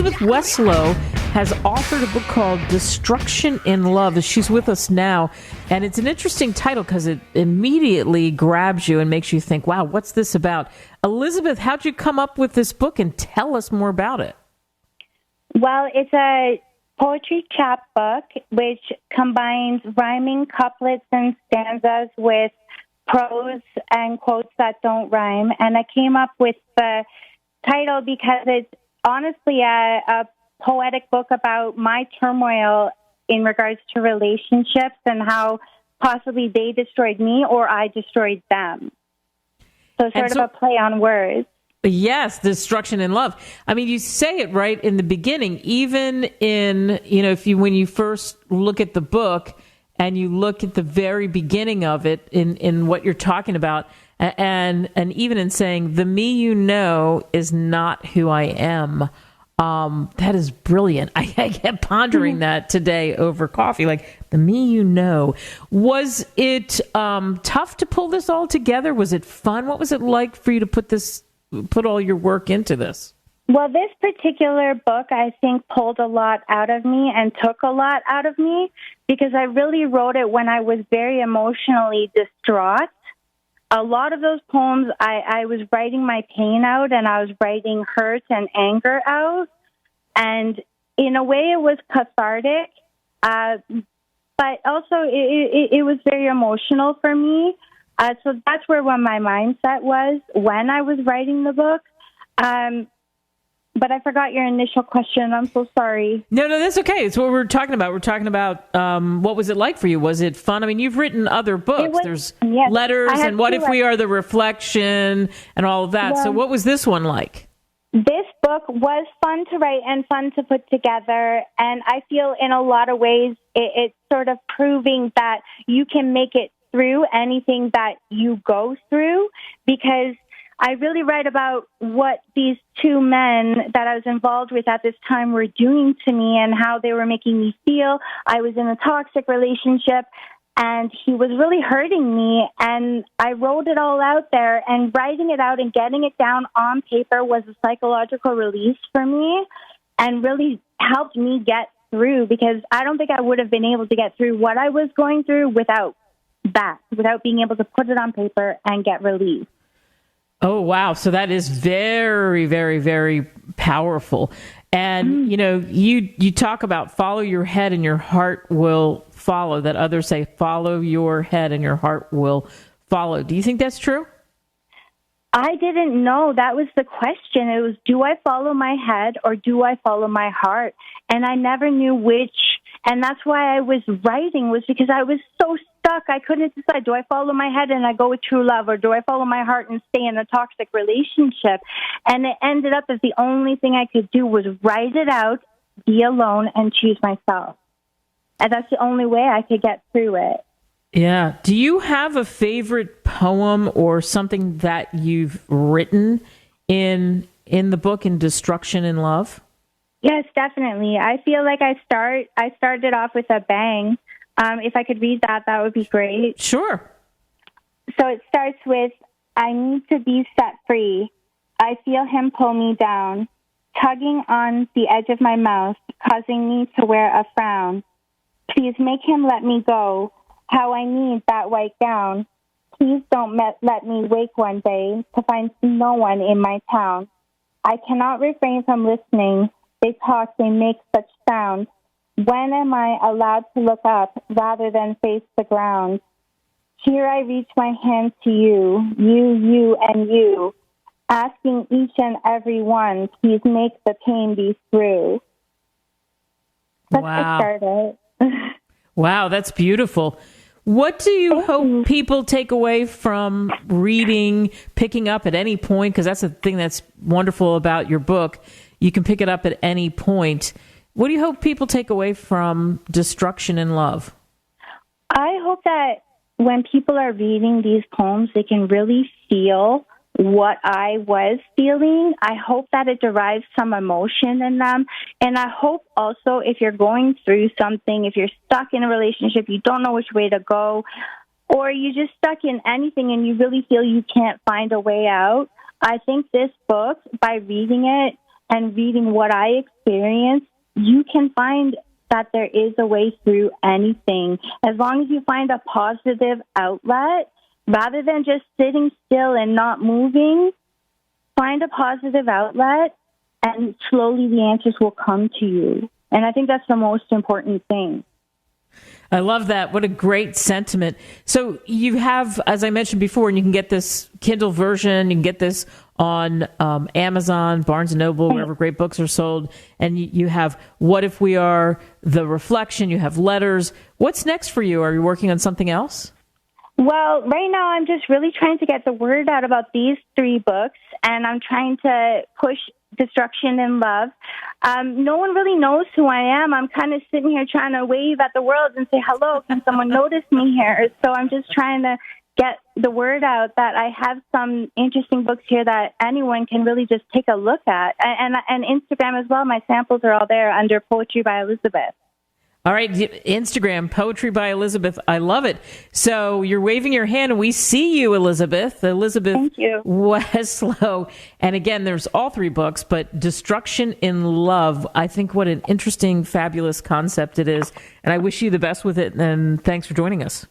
Elizabeth Weseloh has authored a book called Destruction in Love. She's with us now, and it's an interesting title because it immediately grabs you and makes you think, wow, what's this about? Elizabeth, how'd you come up with this book, and tell us more about it? Well, it's a poetry chapbook which combines rhyming couplets and stanzas with prose and quotes that don't rhyme. And I came up with the title because it's honestly a poetic book about my turmoil in regards to relationships and how possibly they destroyed me or I destroyed them. So sort of a play on words. Yes, destruction in love. I mean, you say it right in the beginning, even in, when you first look at the book and you look at the very beginning of it in what you're talking about, and even in saying, the me you know is not who I am. That is brilliant. I kept pondering that today over coffee, like the me you know. Was it tough to pull this all together? Was it fun? What was it like for you to put all your work into this? Well, this particular book, I think, pulled a lot out of me and took a lot out of me because I really wrote it when I was very emotionally distraught. A lot of those poems, I was writing my pain out and I was writing hurt and anger out. And in a way, it was cathartic, but also it was very emotional for me. So that's where my mindset was when I was writing the book. But I forgot your initial question. I'm so sorry. No, that's okay. It's what we're talking about. We're talking about what was it like for you? Was it fun? I mean, you've written other books. There's letters and What If We Are the Reflection and all of that. Yeah. So what was this one like? This book was fun to write and fun to put together. And I feel in a lot of ways it's sort of proving that you can make it through anything that you go through, because I really write about what these two men that I was involved with at this time were doing to me and how they were making me feel. I was in a toxic relationship and he was really hurting me, and I wrote it all out there, and writing it out and getting it down on paper was a psychological release for me and really helped me get through, because I don't think I would have been able to get through what I was going through without being able to put it on paper and get released. Oh, wow. So that is very, very, very powerful. And, you talk about follow your head and your heart will follow, that others say, follow your head and your heart will follow. Do you think that's true? I didn't know. That was the question. It was, do I follow my head or do I follow my heart? And I never knew which. And that's why I was writing, was because I was so stuck. I couldn't decide, do I follow my head and I go with true love, or do I follow my heart and stay in a toxic relationship? And it ended up that the only thing I could do was write it out, be alone, and choose myself. And that's the only way I could get through it. Yeah. Do you have a favorite poem or something that you've written in the book, in Destruction in Love? Yes, definitely. I feel like I started off with a bang. If I could read that would be great. Sure. So it starts with, I need to be set free. I feel him pull me down, tugging on the edge of my mouth, causing me to wear a frown. Please make him let me go. How I need that white gown. Please don't let me wake one day to find no one in my town. I cannot refrain from listening. They talk, they make such sound. When am I allowed to look up rather than face the ground? Here I reach my hand to you, you, and you, asking each and every one, please make the pain be through. That's wow. Wow, that's beautiful. What do you hope people take away from reading, picking up at any point? Because that's the thing that's wonderful about your book. You can pick it up at any point. What do you hope people take away from Destruction in Love? I hope that when people are reading these poems, they can really feel what I was feeling. I hope that it derives some emotion in them. And I hope also, if you're going through something, if you're stuck in a relationship, you don't know which way to go, or you're just stuck in anything and you really feel you can't find a way out, I think this book, by reading it and reading what I experience, you can find that there is a way through anything. As long as you find a positive outlet, rather than just sitting still and not moving, find a positive outlet, and slowly the answers will come to you. And I think that's the most important thing. I love that. What a great sentiment. So you have, as I mentioned before, and you can get this Kindle version, you can get this on Amazon, Barnes & Noble, wherever great books are sold. And you have What If We Are, The Reflection, you have Letters. What's next for you? Are you working on something else? Well, right now I'm just really trying to get the word out about these 3 books, and I'm trying to push Destruction in Love. No one really knows who I am. I'm kind of sitting here trying to wave at the world and say, hello, can someone notice me here? So I'm just trying to get the word out that I have some interesting books here that anyone can really just take a look at. And Instagram as well. My samples are all there under Poetry by Elizabeth. All right, Instagram, Poetry by Elizabeth. I love it. So you're waving your hand, and we see you, Elizabeth. Thank you. Weseloh. And again, there's all 3 books, but Destruction in Love. I think what an interesting, fabulous concept it is. And I wish you the best with it, and thanks for joining us.